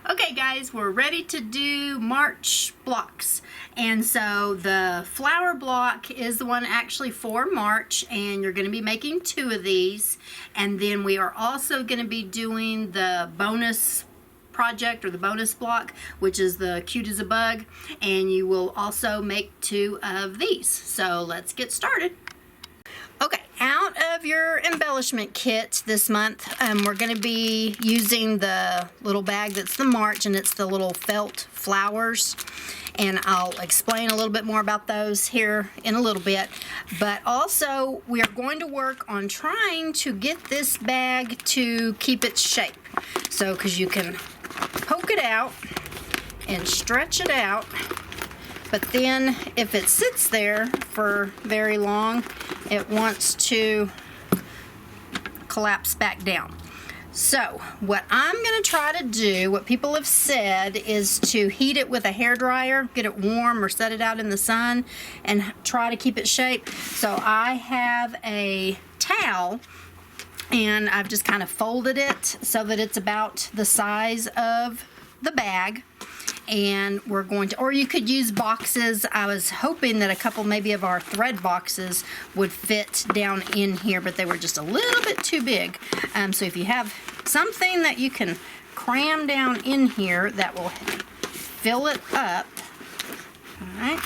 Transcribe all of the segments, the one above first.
Okay guys, we're ready to do March blocks. And so the flower block is the one actually for March, and you're going to be making 2 of these. And then we are also going to be doing the bonus project, or the bonus block, which is the Cute as a Bug, and you will also make 2 of these. So let's get started. Okay, out of your embellishment kit this month, we're going to be using the little bag that's the March, and it's the little felt flowers. And I'll explain a little bit more about those here in a little bit. But also, we are going to work on trying to get this bag to keep its shape. So, because you can poke it out and stretch it out. But then if it sits there for very long, it wants to collapse back down. So what I'm going to try to do, what people have said, is to heat it with a hairdryer, get it warm, or set it out in the sun and try to keep it shaped. So I have a towel, and I've just kind of folded it so that it's about the size of the bag. And we're going to, or you could use boxes. I was hoping that a couple maybe of our thread boxes would fit down in here, but they were just a little bit too big. So if you have something that you can cram down in here that will fill it up, all right,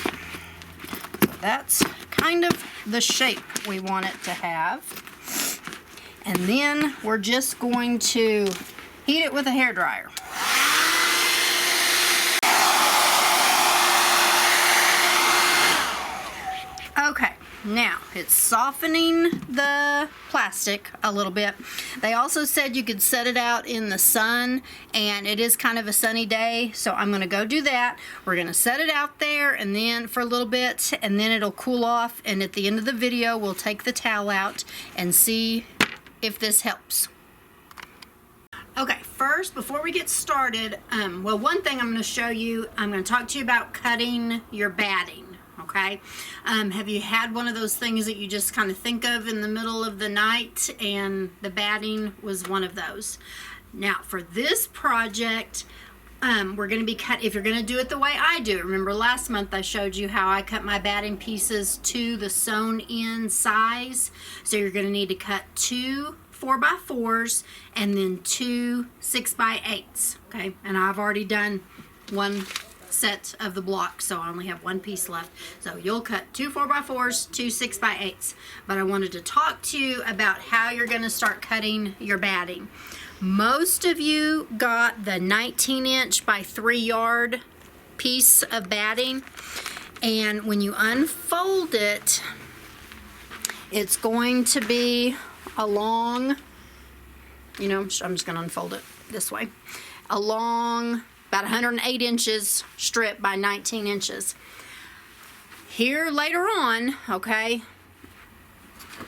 that's kind of the shape we want it to have. And then we're just going to heat it with a hairdryer. Okay, now it's softening the plastic a little bit. They also said you could set it out in the sun, and it is kind of a sunny day, so I'm going to go do that. We're going to set it out there and then for a little bit, and then it'll cool off, and at the end of the video we'll take the towel out and see if this helps. Okay, first, before we get started, well, one thing I'm going to show you, I'm going to talk to you about cutting your batting. Okay, have you had one of those things that you just kind of think of in the middle of the night, and the batting was one of those? Now, for this project, we're going to be if you're going to do it the way I do it. Remember last month I showed you how I cut my batting pieces to the sewn in size. So you're going to need to cut 2 4x4s and then 2 6x8s. Okay, and I've already done one set of the block, so I only have one piece left. So you'll cut 2 4x4s, 2 6x8s. But I wanted to talk to you about how you're going to start cutting your batting. Most of you got the 19" by 3 yard piece of batting, and when you unfold it, it's going to be along, you know, I'm just going to unfold it this way, along about 108 inches strip by 19 inches. Here later on, okay,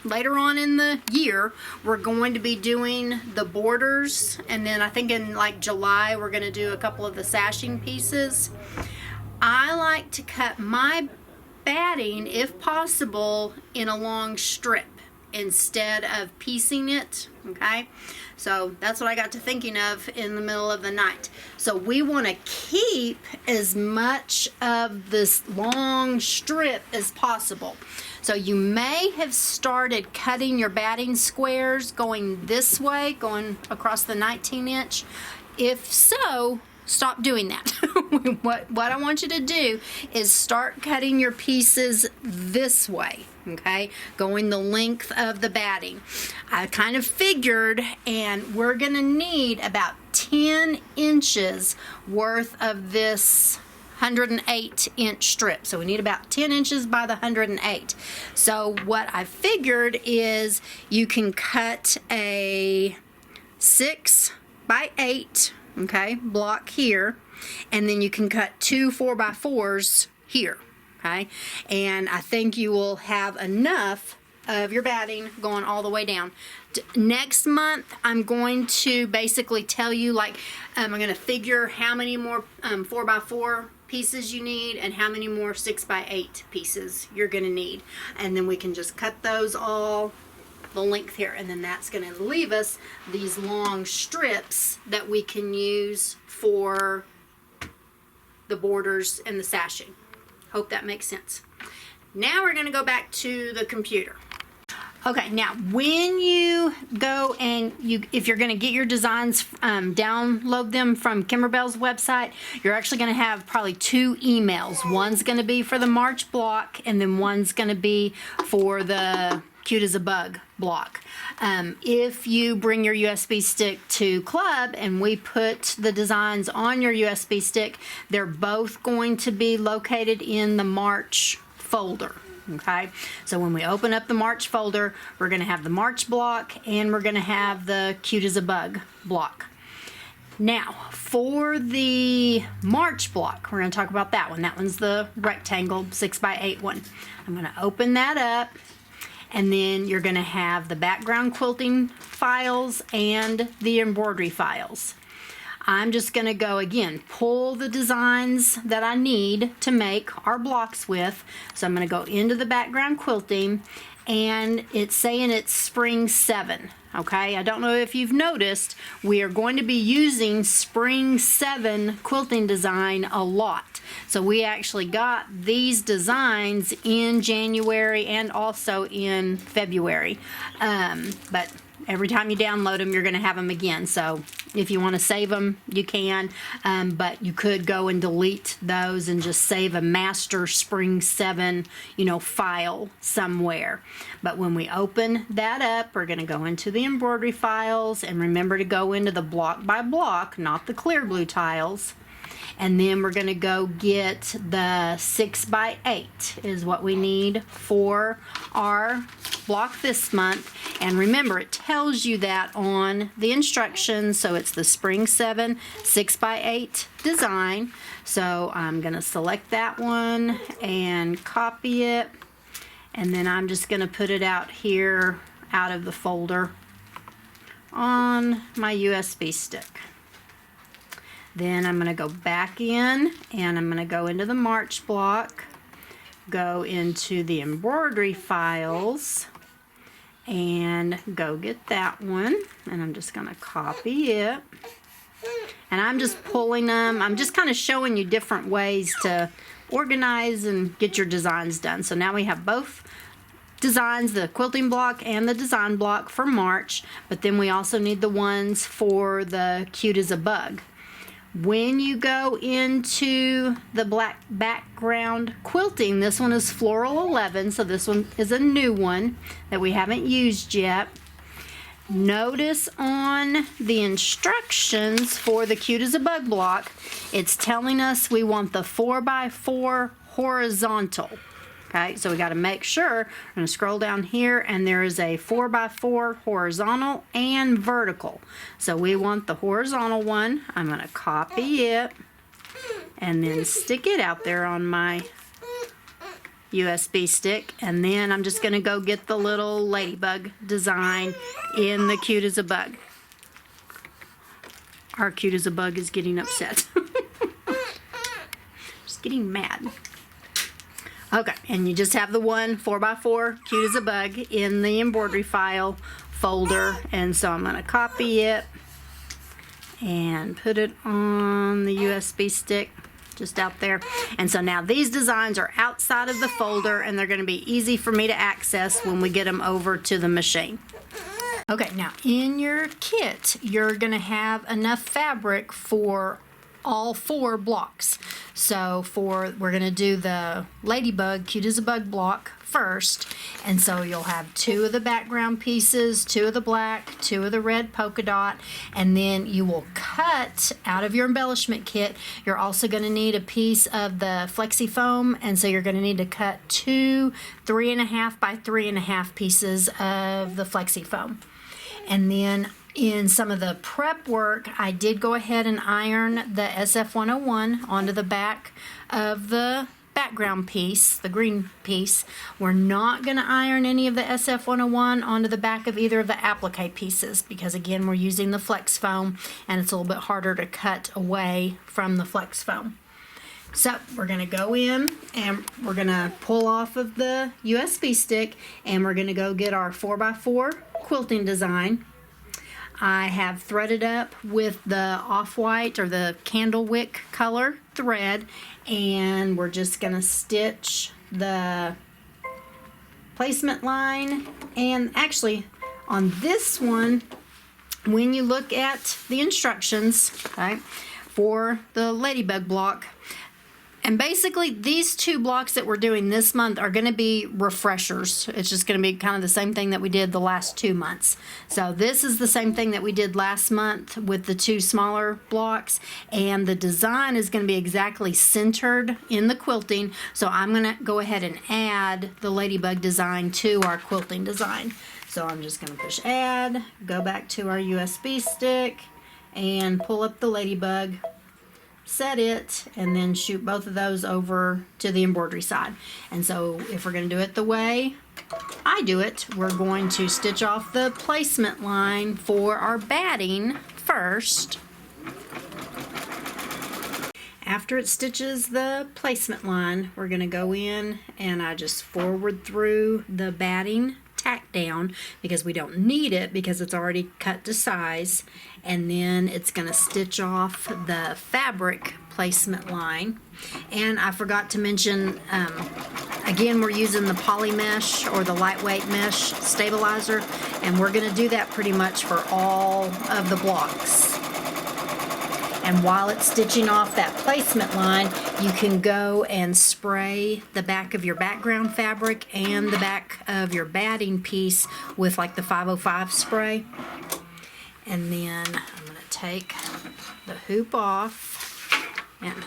later on in the year, we're going to be doing the borders, and then I think in like July we're going to do a couple of the sashing pieces. I like to cut my batting, if possible, in a long strip instead of piecing it, okay? So that's what I got to thinking of in the middle of the night. So we want to keep as much of this long strip as possible. So you may have started cutting your batting squares going this way, going across the 19 inch. If so, stop doing that. What I want you to do is start cutting your pieces this way, okay, going the length of the batting. I kind of figured, and we're gonna need about 10 inches worth of this 108 inch strip. So we need about 10 inches by the 108. So what I figured is you can cut a 6x8, okay, block here, and then you can cut 2 4x4s here, okay, and I think you will have enough of your batting going all the way down. Next month I'm going to basically tell you, like, I'm going to figure how many more 4x4 pieces you need and how many more 6x8 pieces you're going to need, and then we can just cut those all the length here, and then that's going to leave us these long strips that we can use for the borders and the sashing. Hope that makes sense. Now we're going to go back to the computer. Okay, now when you go and if you're going to get your designs, download them from Kimberbell's website, you're actually going to have probably 2 emails. One's going to be for the March block, and then one's going to be for the Cute as a Bug block. If you bring your USB stick to club and we put the designs on your USB stick, they're both going to be located in the March folder. Okay, so when we open up the March folder, we're going to have the March block and we're going to have the Cute as a Bug block. Now, for the March block, we're going to talk about that one. That one's the rectangle 6x8 one. I'm going to open that up, and then you're going to have the background quilting files and the embroidery files. I'm just going to go again, pull the designs that I need to make our blocks with. So I'm going to go into the background quilting, and it's saying it's spring 7. Okay, I don't know if you've noticed, we are going to be using spring 7 quilting design a lot. So we actually got these designs in January and also in February. But every time you download them, you're going to have them again. So if you want to save them, you can. But you could go and delete those and just save a master spring 7, file somewhere. But when we open that up, we're going to go into the embroidery files, and remember to go into the block by block, not the clear blue tiles. And then we're going to go get the 6x8 is what we need for our block this month. And remember, it tells you that on the instructions. So it's the spring 7 6x8 design. So I'm going to select that one and copy it. And then I'm just going to put it out here out of the folder on my USB stick. Then I'm going to go back in, and I'm going to go into the March block, go into the embroidery files, and go get that one. And I'm just going to copy it. And I'm just pulling them. I'm just kind of showing you different ways to organize and get your designs done. So now we have both designs, the quilting block and the design block for March, but then we also need the ones for the Cute as a Bug. When you go into the black background quilting, this one is Floral 11, so this one is a new one that we haven't used yet. Notice on the instructions for the Cute as a Bug block, it's telling us we want the 4x4 horizontal. Okay, so we got to make sure, I'm going to scroll down here, and there is a 4x4 horizontal and vertical. So we want the horizontal one. I'm going to copy it and then stick it out there on my USB stick. And then I'm just going to go get the little ladybug design in the Cute as a Bug. Our Cute as a Bug is getting upset. Just getting mad. Okay, and you just have the one 4x4 Cute as a Bug in the embroidery file folder, and so I'm going to copy it and put it on the USB stick just out there. And so now these designs are outside of the folder, and they're going to be easy for me to access when we get them over to the machine. Okay, now in your kit, you're going to have enough fabric for all 4 blocks. So we're going to do the ladybug Cute as a Bug block first, and so you'll have 2 of the background pieces, 2 of the black, 2 of the red polka dot, and then you will cut out of your embellishment kit. You're also going to need a piece of the flexi foam, and so you're going to need to cut 2 3.5 by 3.5 pieces of the flexi foam. And then in some of the prep work, I did go ahead and iron the SF101 onto the back of the background piece, the green piece. We're not going to iron any of the SF101 onto the back of either of the applique pieces because, again, we're using the flex foam, and it's a little bit harder to cut away from the flex foam. So we're going to go in and we're going to pull off of the USB stick and we're going to go get our 4x4 quilting design. I have threaded up with the off-white or the candle wick color thread, and we're just going to stitch the placement line. And actually on this one, when you look at the instructions, right, for the ladybug block, and basically these two blocks that we're doing this month are going to be refreshers. It's just going to be kind of the same thing that we did the last 2 months. So this is the same thing that we did last month with the 2 smaller blocks, and the design is going to be exactly centered in the quilting. So I'm going to go ahead and add the ladybug design to our quilting design. So I'm just going to push add, go back to our USB stick and pull up the ladybug, set it, and then shoot both of those over to the embroidery side. And so if we're going to do it the way I do it, we're going to stitch off the placement line for our batting first. After it stitches the placement line, we're going to go in and I just forward through the batting tack down because we don't need it because it's already cut to size, and then it's going to stitch off the fabric placement line. And I forgot to mention, again, we're using the poly mesh or the lightweight mesh stabilizer, and we're going to do that pretty much for all of the blocks. And while it's stitching off that placement line, you can go and spray the back of your background fabric and the back of your batting piece with like the 505 spray. And then I'm going to take the hoop off and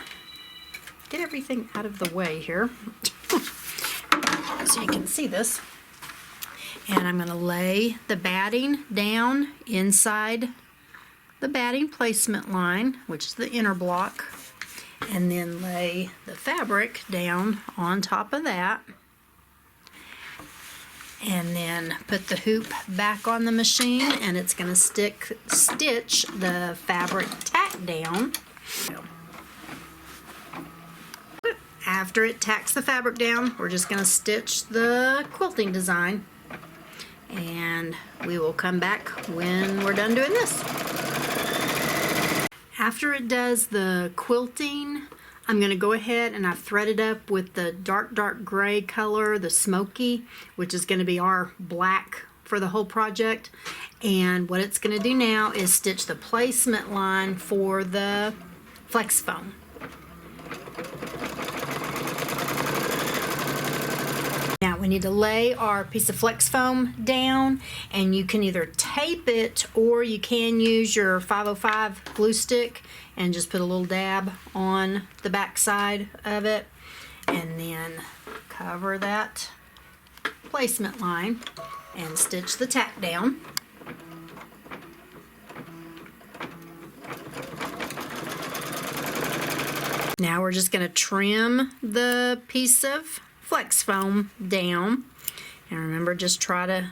get everything out of the way here so you can see this. And I'm going to lay the batting down inside the batting placement line, which is the inner block, and then lay the fabric down on top of that, and then put the hoop back on the machine, and it's going to stitch the fabric tack down. After it tacks the fabric down, we're just going to stitch the quilting design, and we will come back when we're done doing this. After it does the quilting, I'm going to go ahead and I've threaded up with the dark gray color, the smoky, which is going to be our black for the whole project. And what it's going to do now is stitch the placement line for the flex foam. Now we need to lay our piece of flex foam down, and you can either tape it or you can use your 505 glue stick and just put a little dab on the back side of it, and then cover that placement line and stitch the tack down. Now we're just going to trim the piece of flex foam down, and remember, just try to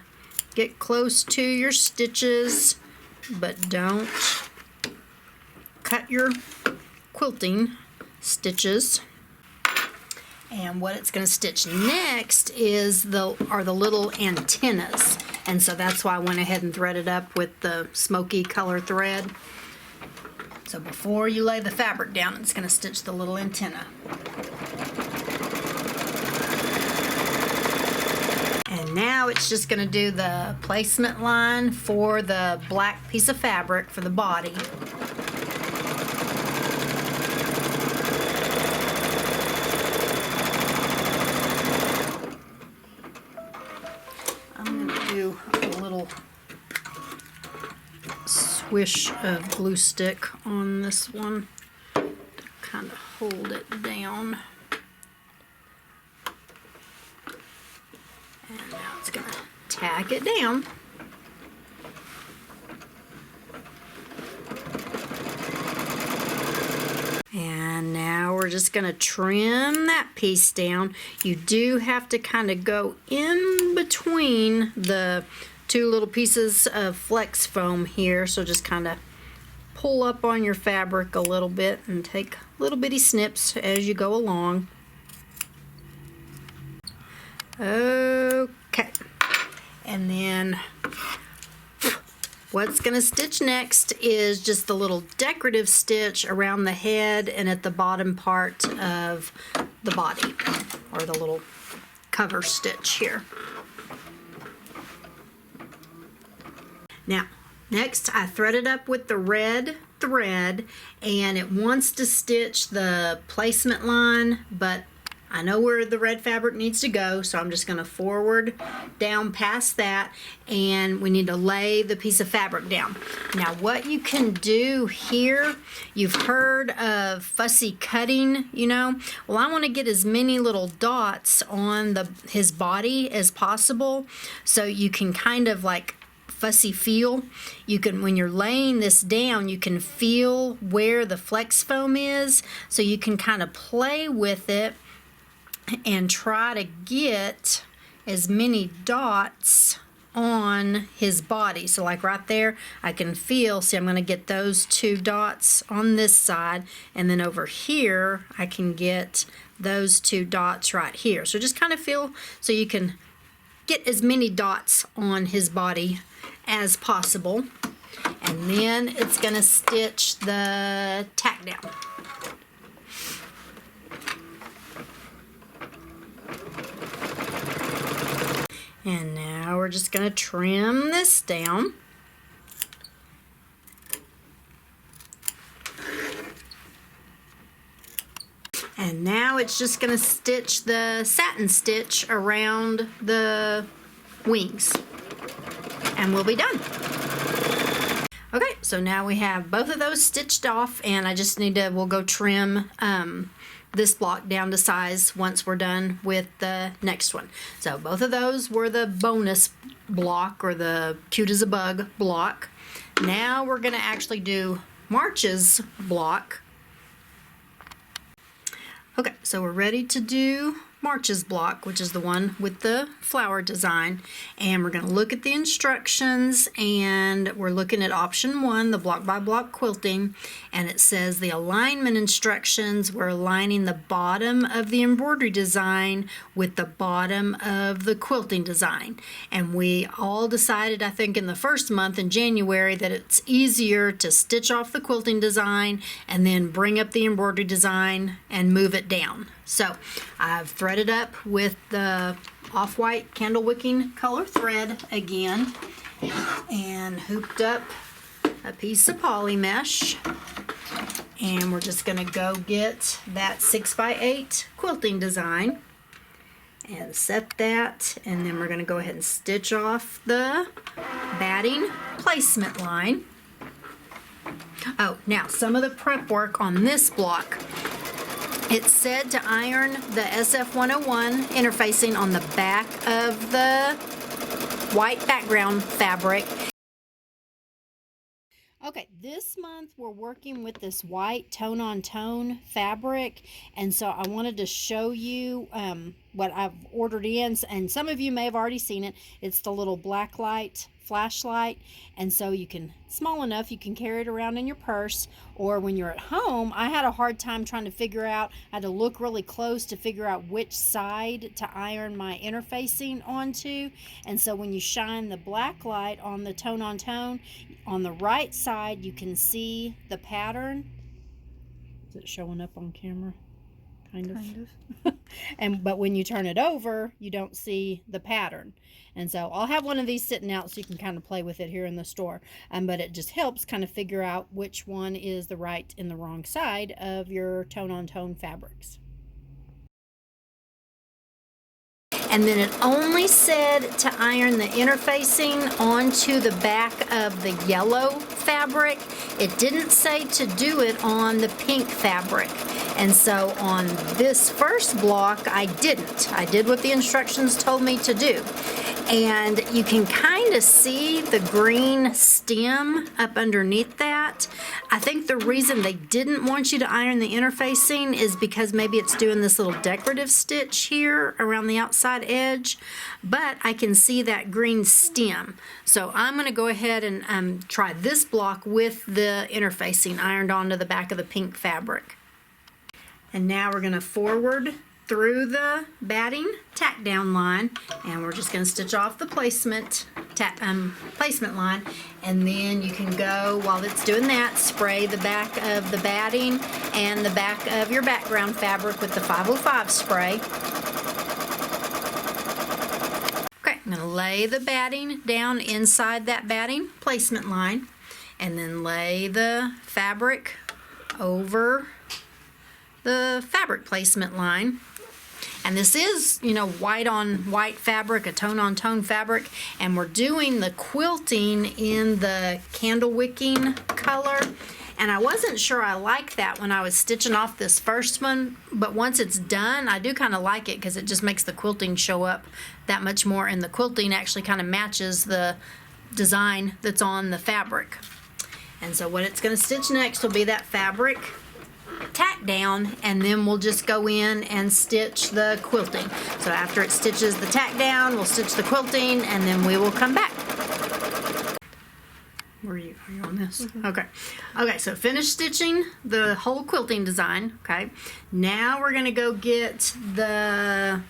get close to your stitches, but don't cut your quilting stitches. And what it's going to stitch next is the little antennas, and so that's why I went ahead and threaded up with the smoky color thread. So before you lay the fabric down, it's going to stitch the little antenna. And now it's just going to do the placement line for the black piece of fabric for the body. I'm going to do a little swish of glue stick on this one to kind of hold it down. And now it's going to tack it down. And now we're just going to trim that piece down. You do have to kind of go in between the two little pieces of flex foam here, so just kind of pull up on your fabric a little bit and take little bitty snips as you go along. Okay, and then what's going to stitch next is just the little decorative stitch around the head and at the bottom part of the body, or the little cover stitch here. Now, next I threaded up with the red thread, and it wants to stitch the placement line, but I know where the red fabric needs to go, so I'm just going to forward down past that, and we need to lay the piece of fabric down. Now what you can do here, you've heard of fussy cutting, you know. Well, I want to get as many little dots on his body as possible, so you can kind of like fussy feel. You can, when you're laying this down, you can feel where the flex foam is, so you can kind of play with it and try to get as many dots on his body. So like right there, I can feel, see, I'm going to get those 2 dots on this side, and then over here I can get those 2 dots right here. So just kind of feel so you can get as many dots on his body as possible. And then it's going to stitch the tack down. And now we're just going to trim this down. And now it's just going to stitch the satin stitch around the wings. And we'll be done. Okay, so now we have both of those stitched off, and I just need to, we'll go trim this block down to size once we're done with the next one. So both of those were the bonus block, or the cute as a bug block. Now we're going to actually do March's block. Okay, so we're ready to do March's block, which is the one with the flower design, and we're going to look at the instructions, and we're looking at option 1, the block by block quilting, and it says the alignment instructions, we're aligning the bottom of the embroidery design with the bottom of the quilting design. And we all decided, I think in the first month in January, that it's easier to stitch off the quilting design and then bring up the embroidery design and move it down. So I've threaded up with the off-white candle wicking color thread again, and hooped up a piece of poly mesh, and we're just going to go get that 6x8 quilting design and set that, and then we're going to go ahead and stitch off the batting placement line. Oh, now some of the prep work on this block. It said to iron the SF101 interfacing on the back of the white background fabric. Okay, this month we're working with this white tone-on-tone fabric, and so I wanted to show you what I've ordered in, and some of you may have already seen it. It's the little black light flashlight, and so you can, small enough you can carry it around in your purse, or when you're at home. I had a hard time trying to figure out, I had to look really close to figure out which side to iron my interfacing onto, and so when you shine the black light on the tone-on-tone, on the right side you can see the pattern. Is it showing up on camera? Kind of. But when you turn it over, you don't see the pattern. And so I'll have one of these sitting out so you can kind of play with it here in the store. But it just helps kind of figure out which one is the right and the wrong side of your tone-on-tone fabrics. And then it only said to iron the interfacing onto the back of the yellow fabric. It didn't say to do it on the pink fabric. And so on this first block, I didn't. I did what the instructions told me to do. And you can kind of see the green stem up underneath that. I think the reason they didn't want you to iron the interfacing is because maybe it's doing this little decorative stitch here around the outside edge, but I can see that green stem. So I'm going to go ahead and try this block block with the interfacing ironed onto the back of the pink fabric. And now we're going to forward through the batting tack down line, and we're just going to stitch off the placement line, and then you can go, while it's doing that, spray the back of the batting and the back of your background fabric with the 505 spray. Okay, I'm going to lay the batting down inside that batting placement line, and then lay the fabric over the fabric placement line. And this is, you know, white on white fabric, a tone on tone fabric, and we're doing the quilting in the candle wicking color. And I wasn't sure I liked that when I was stitching off this first one, but once it's done, I do kind of like it because it just makes the quilting show up that much more, and the quilting actually kind of matches the design that's on the fabric. And so what it's going to stitch next will be that fabric tack down, and then we'll just go in and stitch the quilting. So after it stitches the tack down, we'll stitch the quilting, and then we will come back. Are you on this? Mm-hmm. Okay, so finish stitching the whole quilting design. Okay, now we're going to go get the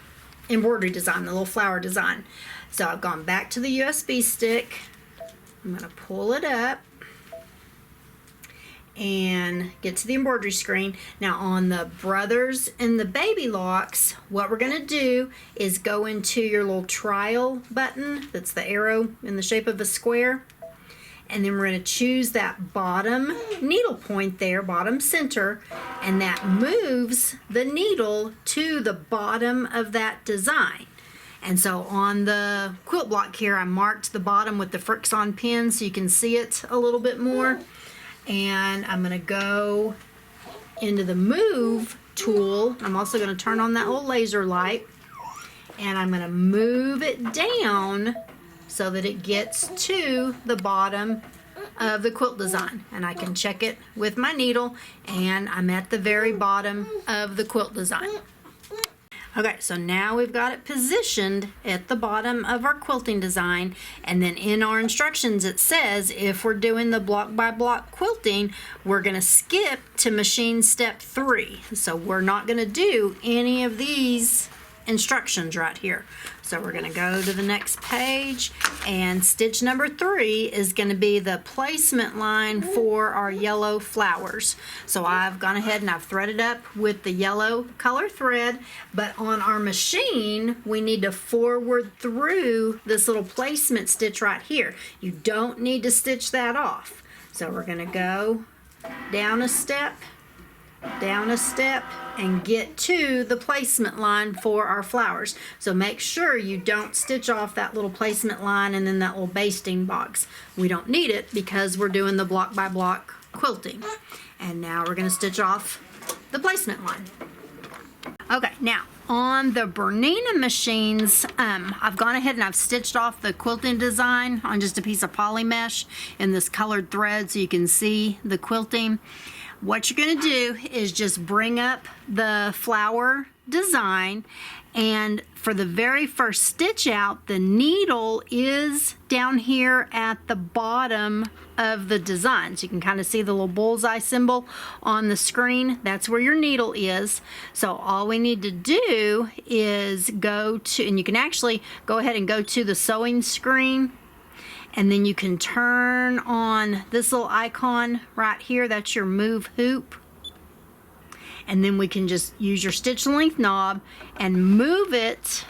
embroidery design, the little flower design. So I've gone back to the USB stick. I'm going to pull it up and get to the embroidery screen. Now on the brothers and the baby locks, what we're going to do is go into your little trial button, that's the arrow in the shape of a square, and then we're going to choose that bottom needle point there, bottom center, and that moves the needle to the bottom of that design. And so on the quilt block here, I marked the bottom with the Friction pen so you can see it a little bit more. And I'm going to go into the move tool. I'm also going to turn on that little laser light, and I'm going to move it down so that it gets to the bottom of the quilt design. And I can check it with my needle, and I'm at the very bottom of the quilt design. Okay, so now we've got it positioned at the bottom of our quilting design, and then in our instructions it says if we're doing the block by block quilting, we're going to skip to machine step 3. So we're not going to do any of these instructions right here. So we're going to go to the next page, and stitch number 3 is going to be the placement line for our yellow flowers. So I've gone ahead and I've threaded up with the yellow color thread, but on our machine we need to forward through this little placement stitch right here. You don't need to stitch that off. So we're going to go down a step, and get to the placement line for our flowers. So make sure you don't stitch off that little placement line and then that little basting box. We don't need it because we're doing the block by block quilting. And now we're going to stitch off the placement line. Okay, now on the Bernina machines, I've gone ahead and I've stitched off the quilting design on just a piece of poly mesh in this colored thread so you can see the quilting. What you're going to do is just bring up the flower design, and for the very first stitch out, the needle is down here at the bottom of the design. So you can kind of see the little bullseye symbol on the screen. That's where your needle is. So all we need to do is go to, and you can actually go ahead and go to the sewing screen, and then you can turn on this little icon right here. That's your move hoop. And then we can just use your stitch length knob and move it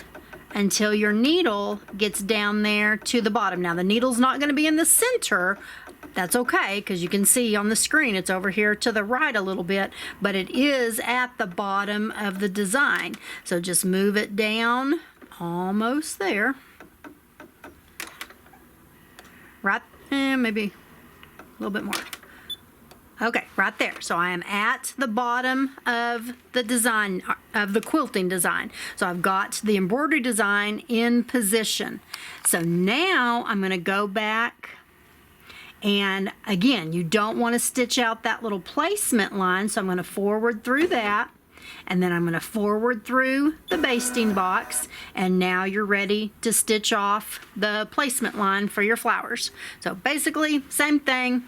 until your needle gets down there to the bottom. Now the needle's not going to be in the center. That's okay, because you can see on the screen it's over here to the right a little bit, but it is at the bottom of the design. So just move it down, almost there. Right, maybe a little bit more. Okay, right there. So I am at the bottom of the design, of the quilting design. So I've got the embroidery design in position. So now I'm going to go back, and again, you don't want to stitch out that little placement line, so I'm going to forward through that. And then I'm going to forward through the basting box, and now you're ready to stitch off the placement line for your flowers. So basically, same thing.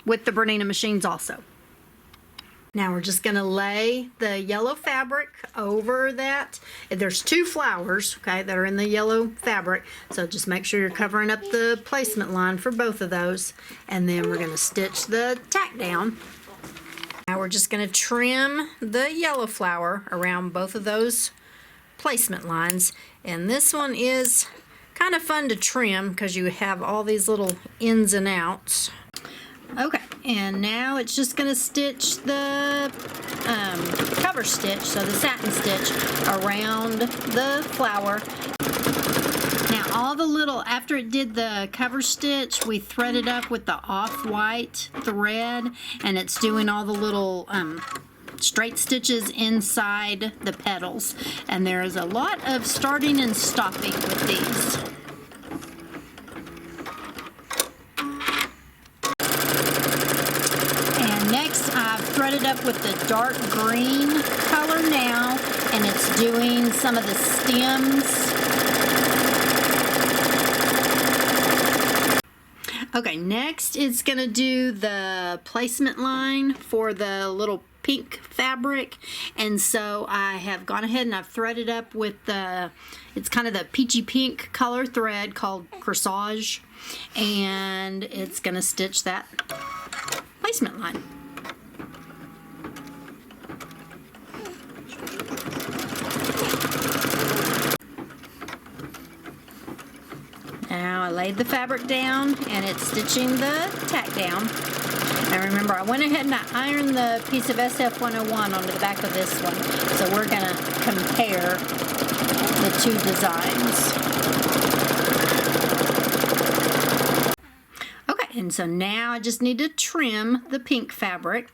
with the Bernina machines also. Now we're just going to lay the yellow fabric over that. There's 2 flowers, okay, that are in the yellow fabric. So just make sure you're covering up the placement line for both of those. And then we're going to stitch the tack down. Now we're just going to trim the yellow flower around both of those placement lines. And this one is kind of fun to trim because you have all these little ins and outs. Okay, and now it's just going to stitch the cover stitch, so the satin stitch, around the flower. Now all the little, after it did the cover stitch, we threaded up with the off-white thread, and it's doing all the little straight stitches inside the petals. And there is a lot of starting and stopping with these. I've threaded up with the dark green color now, and it's doing some of the stems. Okay, next it's going to do the placement line for the little pink fabric, and so I have gone ahead and I've threaded up with the, it's kind of the peachy pink color thread called corsage, and it's going to stitch that placement line. Now I laid the fabric down and it's stitching the tack down. Now remember, I went ahead and I ironed the piece of SF101 onto the back of this one. So we're going to compare the 2 designs. Okay, and so now I just need to trim the pink fabric.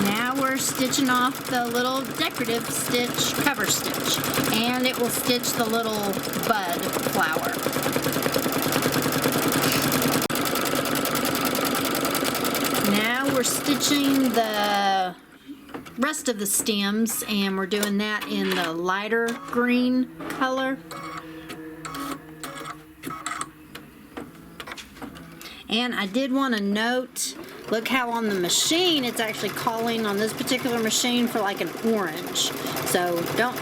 Now we're stitching off the little decorative stitch, cover stitch, and it will stitch the little bud flower. Now we're stitching the rest of the stems, and we're doing that in the lighter green color. And I did want to note, look how on the machine it's actually calling on this particular machine for like an orange. So don't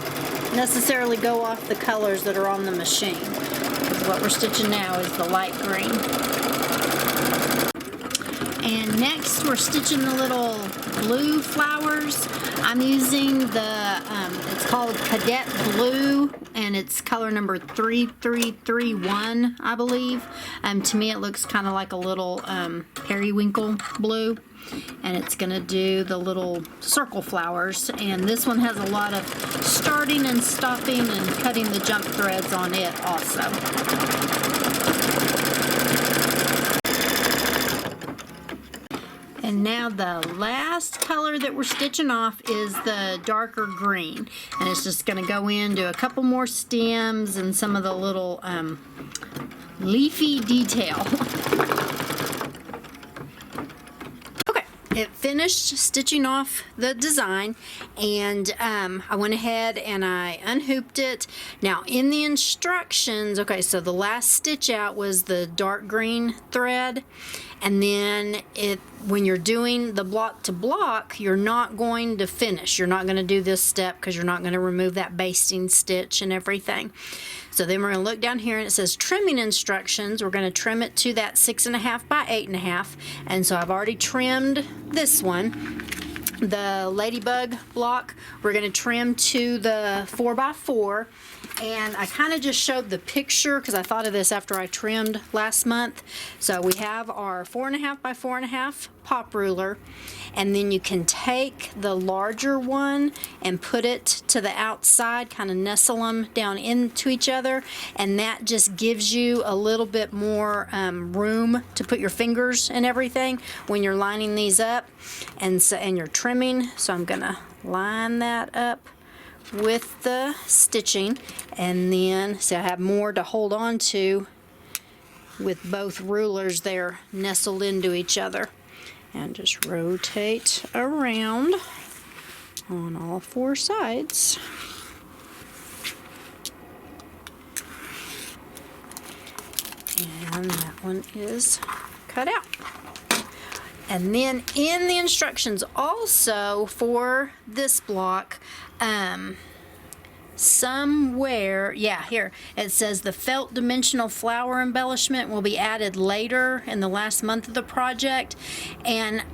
necessarily go off the colors that are on the machine, because what we're stitching now is the light green. And next we're stitching the little blue flowers. I'm using the, it's called Cadet Blue, and it's color number 3331, I believe. To me it looks kind of like a little periwinkle blue. And it's going to do the little circle flowers. And this one has a lot of starting and stopping and cutting the jump threads on it also. And now the last color that we're stitching off is the darker green. And it's just going to go into a couple more stems and some of the little leafy detail. Okay, it finished stitching off the design, and I went ahead and I unhooped it. Now in the instructions, okay, so the last stitch out was the dark green thread. And then when you're doing the block to block, you're not going to finish. You're not going to do this step because you're not going to remove that basting stitch and everything. So then we're going to look down here and it says trimming instructions. We're going to trim it to that 6.5 by 8.5. And so I've already trimmed this one. The ladybug block, we're going to trim to the 4x4. And I kind of just showed the picture because I thought of this after I trimmed last month. So we have our 4.5 by 4.5 pop ruler, and then you can take the larger one and put it to the outside, kind of nestle them down into each other, and that just gives you a little bit more room to put your fingers and everything when you're lining these up and you're trimming. So I'm gonna line that up with the stitching, and then so I have more to hold on to with both rulers there nestled into each other, and just rotate around on all 4 sides. And that one is cut out. And then in the instructions also for this block, somewhere, yeah, here, it says the felt dimensional flower embellishment will be added later in the last month of the project. And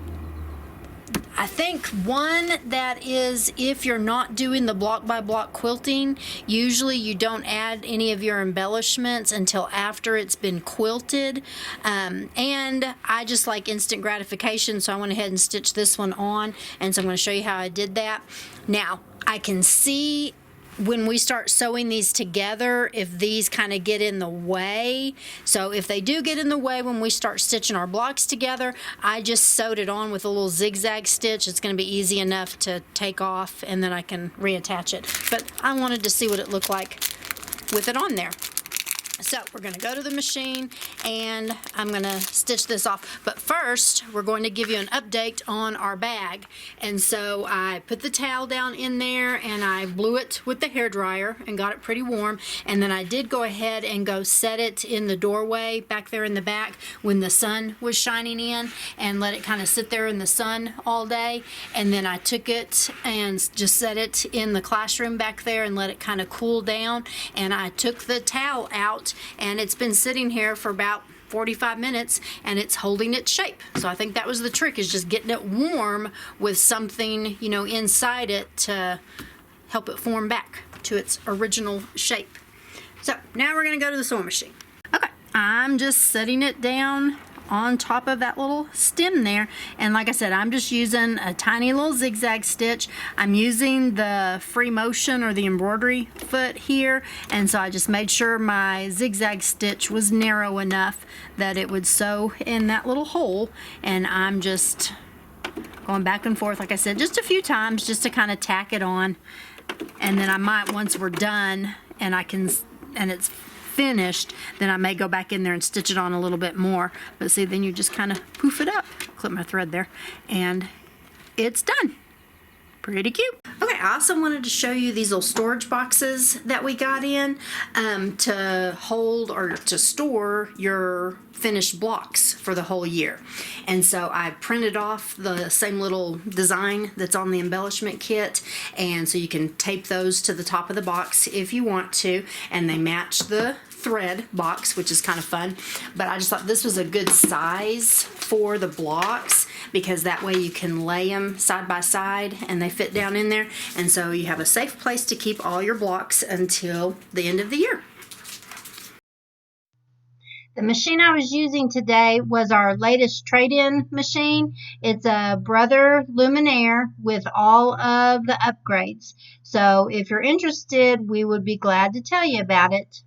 I think one that is, if you're not doing the block by block quilting, usually you don't add any of your embellishments until after it's been quilted. And I just like instant gratification, so I went ahead and stitched this one on, and so I'm going to show you how I did that. Now, I can see when we start sewing these together, if these kind of get in the way. So if they do get in the way when we start stitching our blocks together, I just sewed it on with a little zigzag stitch. It's going to be easy enough to take off, and then I can reattach it. But I wanted to see what it looked like with it on there. So we're going to go to the machine, and I'm going to stitch this off. But first, we're going to give you an update on our bag. And so I put the towel down in there, and I blew it with the hairdryer and got it pretty warm. And then I did go ahead and go set it in the doorway back there in the back when the sun was shining in, and let it kind of sit there in the sun all day. And then I took it and just set it in the classroom back there and let it kind of cool down. And I took the towel out, and it's been sitting here for about 45 minutes, and it's holding its shape. So I think that was the trick, is just getting it warm with something, you know, inside it to help it form back to its original shape. So now we're going to go to the sewing machine. Okay, I'm just setting it down on top of that little stem there, and like I said, I'm just using a tiny little zigzag stitch. I'm using the free motion or the embroidery foot here, and so I just made sure my zigzag stitch was narrow enough that it would sew in that little hole. And I'm just going back and forth, like I said, just a few times, just to kind of tack it on. And then I might, once we're done and it's finished, then I may go back in there and stitch it on a little bit more. But see, then you just kind of poof it up, clip my thread there, and it's done. Pretty cute. Okay, I also wanted to show you these little storage boxes that we got in to hold or to store your finished blocks for the whole year. And so I printed off the same little design that's on the embellishment kit, and so you can tape those to the top of the box if you want to, and they match the thread box, which is kind of fun. But I just thought this was a good size for the blocks, because that way you can lay them side by side and they fit down in there, and so you have a safe place to keep all your blocks until the end of the year. The machine I was using today was our latest trade-in machine. It's a Brother Luminaire with all of the upgrades. So if you're interested, we would be glad to tell you about it.